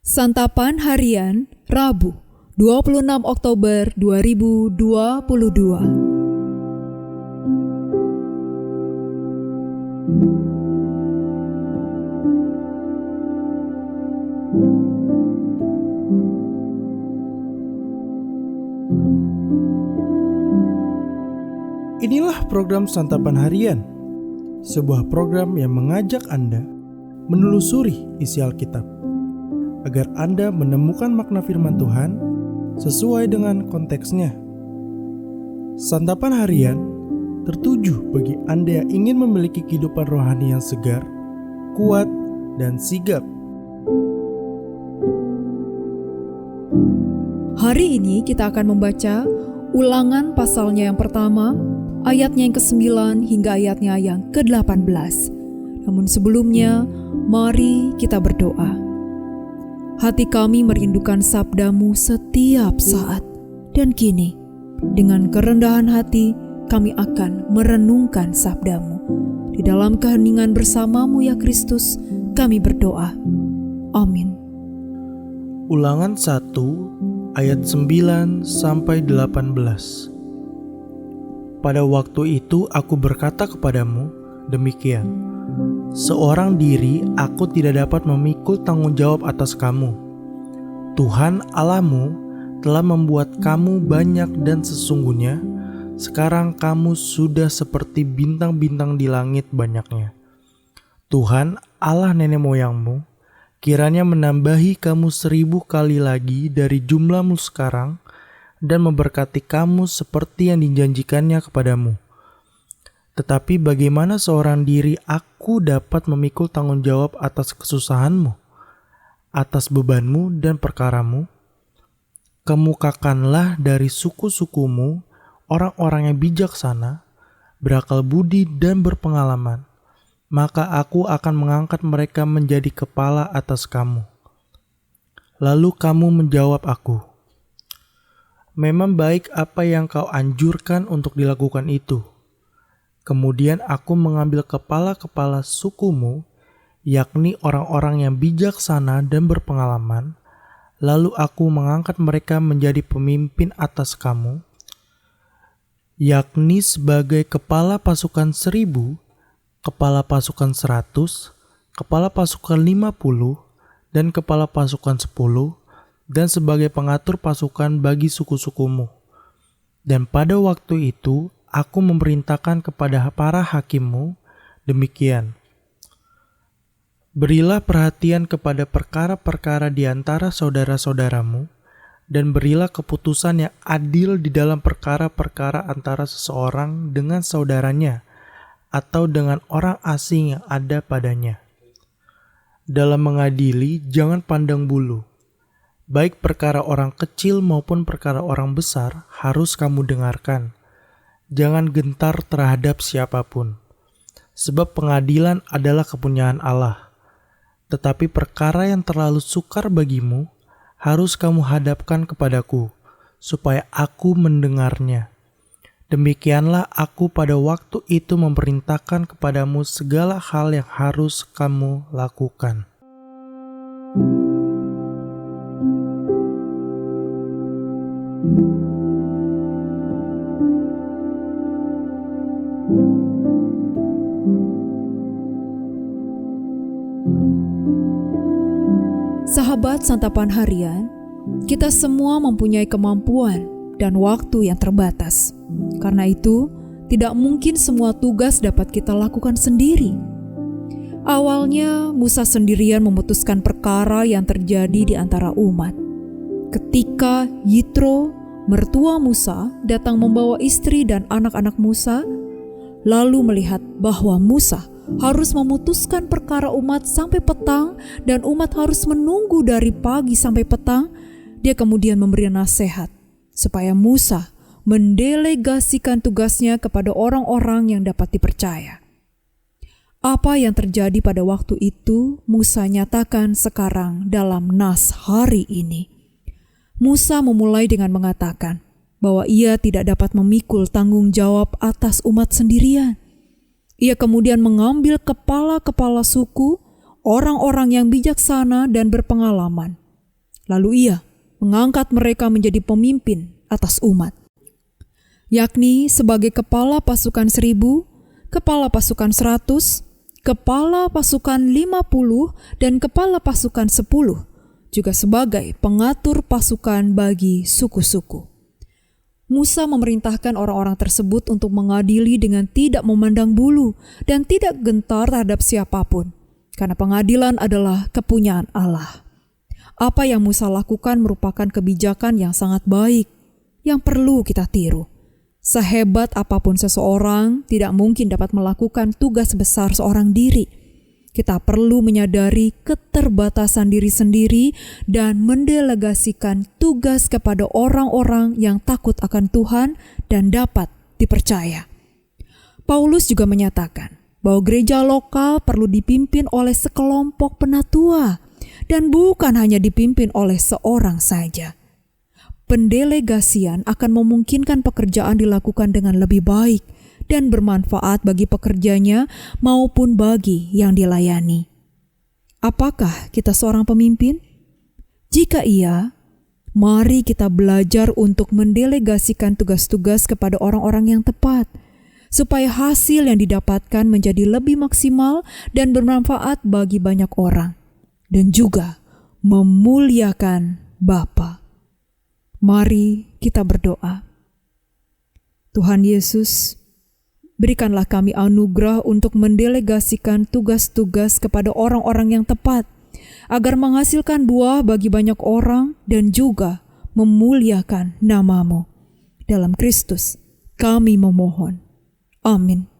Santapan Harian Rabu 26 Oktober 2022. Inilah program Santapan Harian, sebuah program yang mengajak Anda menelusuri isi Alkitab, agar Anda menemukan makna firman Tuhan sesuai dengan konteksnya. Santapan Harian tertuju bagi Anda yang ingin memiliki kehidupan rohani yang segar, kuat, dan sigap. Hari ini kita akan membaca Ulangan pasalnya yang pertama, ayatnya yang ke-9 hingga ayatnya yang ke-18. Namun sebelumnya, mari kita berdoa. Hati kami merindukan sabda-Mu setiap saat. Dan kini, dengan kerendahan hati, kami akan merenungkan sabda-Mu. Di dalam keheningan bersama-Mu ya Kristus, kami berdoa. Amin. Ulangan 1 ayat 9-18. Pada waktu itu aku berkata kepadamu demikian, seorang diri aku tidak dapat memikul tanggung jawab atas kamu. Tuhan Allahmu telah membuat kamu banyak dan sesungguhnya sekarang kamu sudah seperti bintang-bintang di langit banyaknya. Tuhan Allah nenek moyangmu kiranya menambahi kamu 1000 kali lagi dari jumlahmu sekarang dan memberkati kamu seperti yang dijanjikannya kepadamu. Tetapi bagaimana seorang diri aku dapat memikul tanggung jawab atas kesusahanmu, atas bebanmu dan perkaramu? Kemukakanlah dari suku-sukumu orang-orang yang bijaksana, berakal budi dan berpengalaman. Maka aku akan mengangkat mereka menjadi kepala atas kamu. Lalu kamu menjawab aku, memang baik apa yang kau anjurkan untuk dilakukan itu. Kemudian aku mengambil kepala-kepala sukumu, yakni orang-orang yang bijaksana dan berpengalaman, lalu aku mengangkat mereka menjadi pemimpin atas kamu, yakni sebagai kepala pasukan 1000, kepala pasukan 100, kepala pasukan 50, dan kepala pasukan 10, dan sebagai pengatur pasukan bagi suku-sukumu. Dan pada waktu itu, aku memerintahkan kepada para hakimmu demikian. Berilah perhatian kepada perkara-perkara di antara saudara-saudaramu, dan berilah keputusan yang adil di dalam perkara-perkara antara seseorang dengan saudaranya, atau dengan orang asing yang ada padanya. Dalam mengadili, jangan pandang bulu. Baik perkara orang kecil maupun perkara orang besar harus kamu dengarkan. Jangan gentar terhadap siapapun, sebab pengadilan adalah kepunyaan Allah. Tetapi perkara yang terlalu sukar bagimu harus kamu hadapkan kepadaku, supaya aku mendengarnya. Demikianlah aku pada waktu itu memerintahkan kepadamu segala hal yang harus kamu lakukan. Sahabat Santapan Harian, kita semua mempunyai kemampuan dan waktu yang terbatas. Karena itu, tidak mungkin semua tugas dapat kita lakukan sendiri. Awalnya, Musa sendirian memutuskan perkara yang terjadi di antara umat. Ketika Yitro, mertua Musa, datang membawa istri dan anak-anak Musa, lalu melihat bahwa Musa harus memutuskan perkara umat sampai petang dan umat harus menunggu dari pagi sampai petang, dia kemudian memberi nasihat supaya Musa mendelegasikan tugasnya kepada orang-orang yang dapat dipercaya. Apa yang terjadi pada waktu itu, Musa nyatakan sekarang dalam nas hari ini. Musa memulai dengan mengatakan bahwa ia tidak dapat memikul tanggung jawab atas umat sendirian. Ia kemudian mengambil kepala-kepala suku, orang-orang yang bijaksana dan berpengalaman, Lalu Ia mengangkat mereka menjadi pemimpin atas umat, yakni sebagai kepala pasukan 1.000, kepala pasukan 100, kepala pasukan 50, dan kepala pasukan 10, juga sebagai pengatur pasukan bagi suku-suku. Musa memerintahkan orang-orang tersebut untuk mengadili dengan tidak memandang bulu dan tidak gentar terhadap siapapun, karena pengadilan adalah kepunyaan Allah. Apa yang Musa lakukan merupakan kebijakan yang sangat baik, yang perlu kita tiru. Sehebat apapun seseorang, tidak mungkin dapat melakukan tugas besar seorang diri. Kita perlu menyadari keterbatasan diri sendiri dan mendelegasikan tugas kepada orang-orang yang takut akan Tuhan dan dapat dipercaya. Paulus juga menyatakan bahwa gereja lokal perlu dipimpin oleh sekelompok penatua dan bukan hanya dipimpin oleh seorang saja. Pendelegasian akan memungkinkan pekerjaan dilakukan dengan lebih baik dan bermanfaat bagi pekerjanya maupun bagi yang dilayani. Apakah kita seorang pemimpin? Jika iya, mari kita belajar untuk mendelegasikan tugas-tugas kepada orang-orang yang tepat, supaya hasil yang didapatkan menjadi lebih maksimal dan bermanfaat bagi banyak orang, dan juga memuliakan Bapa. Mari kita berdoa. Tuhan Yesus, berikanlah kami anugerah untuk mendelegasikan tugas-tugas kepada orang-orang yang tepat, agar menghasilkan buah bagi banyak orang dan juga memuliakan nama-Mu. Dalam Kristus kami memohon. Amin.